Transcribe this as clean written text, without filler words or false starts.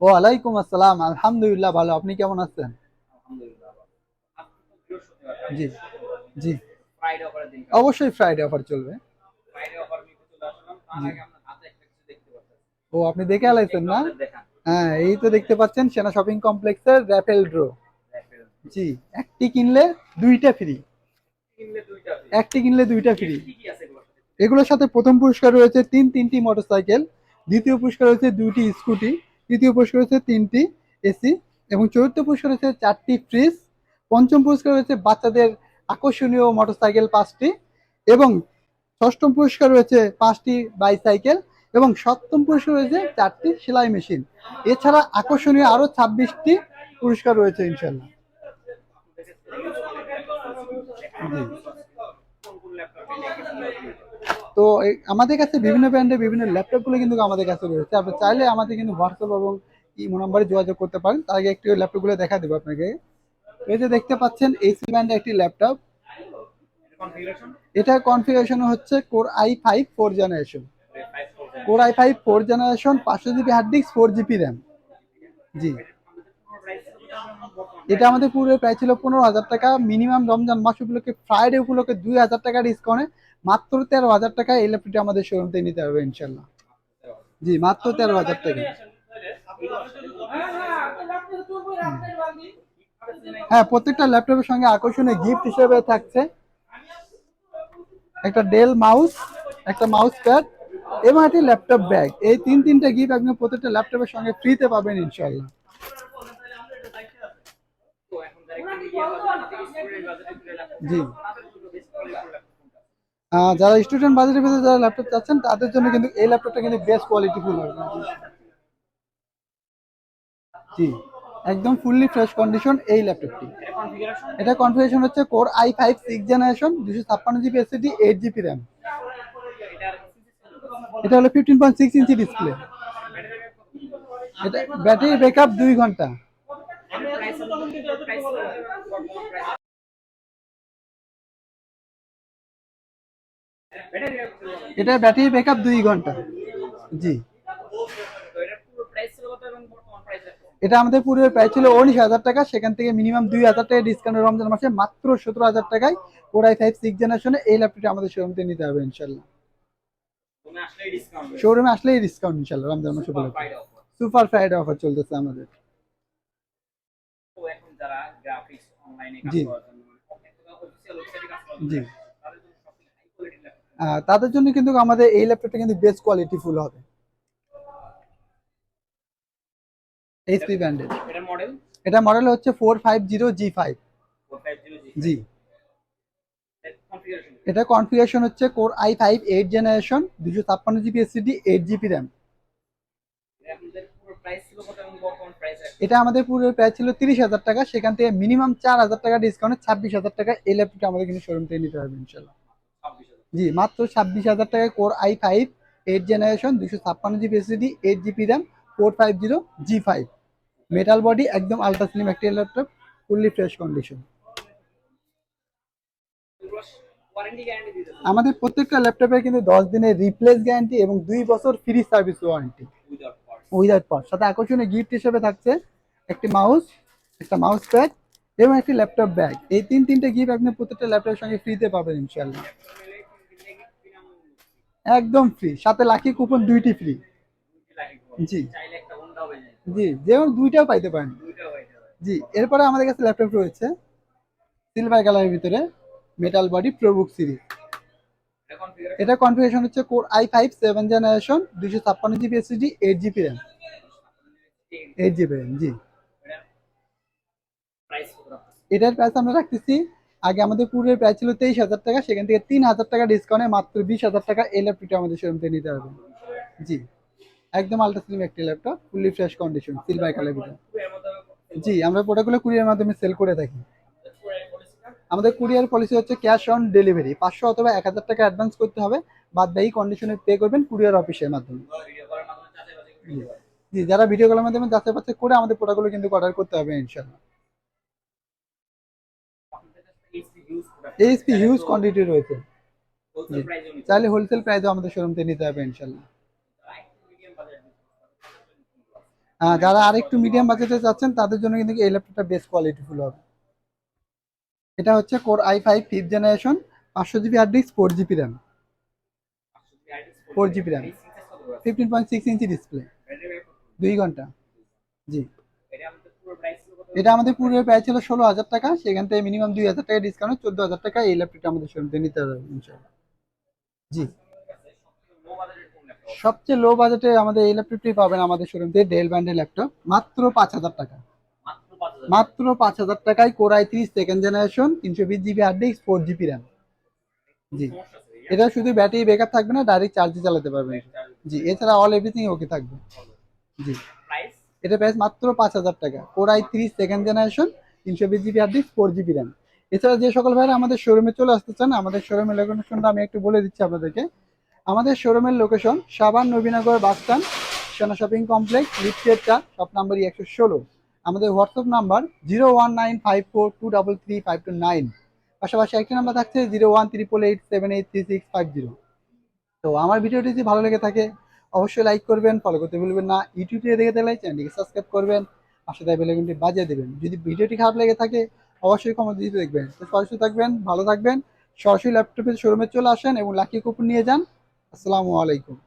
ওয়ালাইকুম আসসালাম, আলহামদুলিল্লাহ ভালো। আপনি কেমন আছেন? জি জি, অবশ্যই ফ্রাইডে অফার চলবে। জি। ও, আপনি দেখে আলাইছেন না? হ্যাঁ, এই তো দেখতে পাচ্ছেন সেনা শপিং কমপ্লেক্সের র্যাপেল ড্র। জি, একটি কিনলে দুইটা ফ্রি। একটি কিনলে দুইটা ফ্রি। এগুলোর সাথে প্রথম পুরস্কার রয়েছে তিনটি মোটরসাইকেল, দ্বিতীয় পুরস্কার রয়েছে দুইটি স্কুটি, তৃতীয় পুরস্কার রয়েছে তিনটি এসি, এবং চতুর্থ পুরস্কার রয়েছে চারটি ফ্রিজ, পঞ্চম পুরস্কার রয়েছে বাচ্চাদের আকর্ষণীয় মোটরসাইকেল পাঁচটি, এবং ষষ্ঠম পুরস্কার রয়েছে পাঁচটি বাইসাইকেল, এবং সপ্তম পুরস্কার রয়েছে চারটি সেলাই মেশিন। এছাড়া আকর্ষণীয় আরো 26টি পুরস্কার রয়েছে ইনশাল্লাহ। জি। তো আমাদের কাছে বিভিন্ন ব্র্যান্ডের বিভিন্ন ল্যাপটপ গুলো কিন্তু আমাদের কাছে রয়েছে। আপনি চাইলে আমাদের কিন্তু হোয়াটসঅ্যাপ এবং ইমো নাম্বারে যোগাযোগ করতে পারেন। তার আগে একটু ল্যাপটপ গুলো দেখা দেবো আপনাকে। এই যে দেখতে পাচ্ছেন এইচপি ব্র্যান্ডের একটি ল্যাপটপ। এটা কনফিগারেশন হচ্ছে core i5 4 generation. Core i5 4 generation, 500 GB hard disk, 4 GB RAM. জি, এটা আমাদের পুরো প্রাইস ছিল 15,000 টাকা। মিনিমাম রমজান মাস উপলক্ষে, ফ্রাইডে উপলক্ষে 2,000 টাকা ডিসকাউন্টে মাত্র 13,000 টাকা এই ল্যাপটপটি আমাদের শোরুম থেকে নিতে হবে ইনশাল্লাহ। জি, মাত্র 13,000 টাকা। হ্যাঁ, প্রত্যেকটা ল্যাপটপের সঙ্গে আকর্ষণীয় গিফট হিসেবে থাকছে একটা ডেল মাউস, একটা মাউস প্যাড, এবং একটি ল্যাপটপ ব্যাগ। এই তিনটা গিফট আপনি প্রত্যেকটা ল্যাপটপের সঙ্গে ফ্রিতে পাবেন ইনশাল্লাহ। জি, যারা স্টুডেন্ট বাজেটের ভিতরে যারা ল্যাপটপ চাচ্ছেন তাদের জন্য কিন্তু এই ল্যাপটপটা কিন্তু বেস্ট কোয়ালিটি ফুল হবে। জি, একদম ফুললি ফ্রেশ কন্ডিশন এই ল্যাপটপটি। এটা কনফিগারেশন হচ্ছে core i5 6 generation, 256 GB SSD, 8 GB RAM. এটা হলো 15.6 ইঞ্চি ডিসপ্লে। এটা ব্যাটারি ব্যাকআপ 2 ঘন্টা। এটা ব্যাটারি ব্যাকআপ 2 ঘন্টা। জি, এটা আমাদের পূর্বের প্রাইস ছিল 19,000 টাকা, সেখান থেকে মিনিমাম 2,000 টাকা ডিসকাউন্ট রমজান মাসে মাত্র 17,000 টাকায় কোর i5 6 জেনারেশনে এই ল্যাপটপটি আমাদের শোরুম থেকে নিতে হবে ইনশাল্লাহ। শোরুমে আসলেই ডিসকাউন্ট ইনশাল্লাহ রমজান মাসে উপলক্ষে। সুপার ফ্রাইডে অফার চলতেছে আমাদের। জি জি, তাদের জন্য কিন্তু আমাদের এই ল্যাপটপটা কিন্তু বেস্ট কোয়ালিটি ফুল হবে। এইচপি ব্র্যান্ডের। এটা মডেল হচ্ছে 450G5। জি, এটা কনফিগারেশন হচ্ছে core i5 8 generation, 256 GB SSD, 8 GB RAM. এটা আমাদের পুরো প্রাইস ছিল 30,000 টাকা, সেখান থেকে মিনিমাম 4,000 টাকা ডিসকাউন্টে 26,000 টাকা এই ল্যাপটপটা আমাদের কিন্তু শোরুম থেকে নিতে হবে ইনশাল্লাহ। জি, মাত্র 26,000 টাকায় core i5 8 generation, 256 GB SSD, 8 GB RAM, 450G5। Metal body, একদম আলট্রা স্লিম একটি ল্যাপটপ, ফুললি ফ্রেশ কন্ডিশন। আমাদের প্রত্যেকটা ল্যাপটপে কিন্তু 10 দিনের রিপ্লেস গ্যারান্টি এবং 2 বছর ফ্রি সার্ভিস ওয়ারেন্টি উইদাউট পাওয়ার। সাথে আকর্ষণীয় গিফট হিসেবে থাকছে একটি মাউস, একটা মাউস প্যাড, এবং একটি ল্যাপটপ ব্যাগ। এই তিনটে গিফট আপনি প্রত্যেকটা ল্যাপটপের সঙ্গে ফ্রিতে পাবেন ইনশাল্লাহ। একদম ফ্রি, সাথে লাকি কুপন 2টি ফ্রি। জি জি, যেমন দুইটাও পাইতে পারেন। জি, এরপরে আমাদের কাছে ল্যাপটপ রয়েছে সিলভার কালারের ভিতরে, মেটাল বডি প্রোবুক সিরিজ। এটা কনফিগারেশন হচ্ছে core i5 7 generation, 256 GB SSD, 8 GB RAM. 8 GB RAM. জি, এটার প্রাইস আমরা রাখতেছি, আগে আমাদের পূর্বের প্রাইস ছিল 23,000 টাকা, সেখান থেকে 3,000 টাকা ডিসকাউন্টে মাত্র 20,000 টাকা এই ল্যাপটপটা আমাদের শোরুম থেকে নিতে হবে। জি, একদম আলট্রা স্লিম একটি laptop, fully fresh condition, silver colour ভিতরে। জি, আমরা প্রোডাক্টগুলো কুরিয়ার মাধ্যমে সেল করে থাকি। আমাদের কুরিয়ার পলিসি হচ্ছে ক্যাশ অন ডেলিভারি, 500 অথবা 1,000 টাকা অ্যাডভান্স করতে হবে, বাদ বাকি কন্ডিশনে পে করবেন কুরিয়ার অফিসের মাধ্যমে। জি জি, যারা ভিডিও কলের মাধ্যমে যাচাই বাছাই করে আমাদের প্রোডাক্টগুলো কিন্তু অর্ডার করতে হবে ইনশাল্লাহ। এইচপি হিউজ কোয়ান্টিটি রয়েছে। জি, চাইলে হোলসেল প্রাইসও আমাদের শোরুম থেকে নিতে হবে ইনশাল্লাহ। যারা আরেকটু মিডিয়াম বাজেটে চাচ্ছেন তাদের জন্য কিন্তু এই ল্যাপটপটা বেস্ট কোয়ালিটিফুল হবে। এটা হচ্ছে core i5 5th generation, 500 GB hard disk, 4 GB RAM, 4 GB RAM, 15.6 inch display, 2 ঘন্টা। জি, এটা আমাদের পূর্বে প্রায় ছিল 16,000 টাকা, সেখান থেকে মিনিমাম 2,000 টাকা ডিসকাউন্ট 14,000 টাকা এই ল্যাপটপটা আমাদের শোরুম থেকে নিতে পারবেন ইনশাআল্লাহ। জি, সবচেয়ে লো বাজেটে আমাদের এই ল্যাপটপটি পাবেন আমাদের শোরুম থেকে, ডেল ব্র্যান্ডের ল্যাপটপ, মাত্র 5,000 টাকা। মাত্র 5,000 টাকায় core i3 second generation, 320 GB hard disk, 4 GB RAM. জি, এটা শুধু ব্যাটারি ব্যাকআপ থাকবে না, ডাইরেক্ট চার্জে চালাতে পারবেন। জি, এছাড়া অল এভরিথিং ওকে থাকবে। জি, এটা প্রাইস মাত্র 5,000 টাকা, core i3 second generation, 320 GB hard disk, 4 GB RAM. এছাড়া যে সকল ভাইরা আমাদের শোরুমে চলে আসতে চান, আমাদের শোরুমের লোকেশনটা আমি একটু বলে দিচ্ছি আপনাদেরকে। আমাদের শোরুমের লোকেশন সাবান নবীনগর বাস স্ট্যান্ড, সেনা শপিং কমপ্লেক্স, লিফটেডটা শপ নাম্বার 116। আমাদের হোয়াটসঅ্যাপ নাম্বার 01954233529। পাশাপাশি একটি নাম্বার থাকছে 0138887833650। তো আমার ভিডিওটি যদি ভালো লেগে থাকে অবশ্যই লাইক করবেন, ফলো করতে ভুলবেন না। ইউটিউব থেকে দেখে থাকলে চ্যানেলটিকে সাবস্ক্রাইব করবেন, পাশে থাকা বেল আইকনটি বাজিয়ে দেবেন। যদি ভিডিওটি খারাপ লেগে থাকে অবশ্যই কমেন্ট দিতে দেখবেন। তো সরাসরি থাকবেন, ভালো থাকবেন। সরাসরি ল্যাপটপের শোরুমে চলে আসেন এবং লাকি কুপন নিয়ে যান। আসসালামু আলাইকুম।